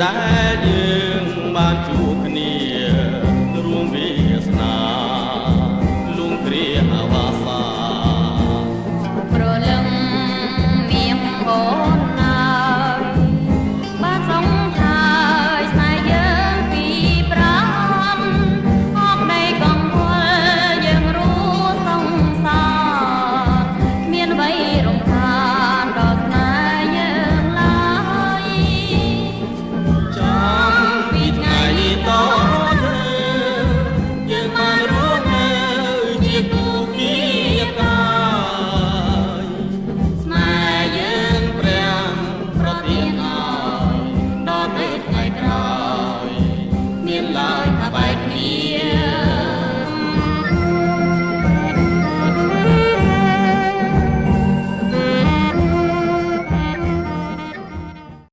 ដែលយើងបានជួបគ្នារួមវាសនាលួងគ្រាអាវាសាព្រលឹងនាមអូនណាយបានសងហើយស្នេហ៍យើងពីប្រាំអបដីកងវល់យើងរួសងសារគ្មានអ្វីរំខានដល់ស្នេហ៍យើងឡើយចាំពីថ្ងៃតទៅយើងបានរស់នៅជាគូគីកាយស្នេហ៍យើងព្រះប្រទានឲ្យដល់ទៅថ្ងៃក្រោយមានឡើយថាបែក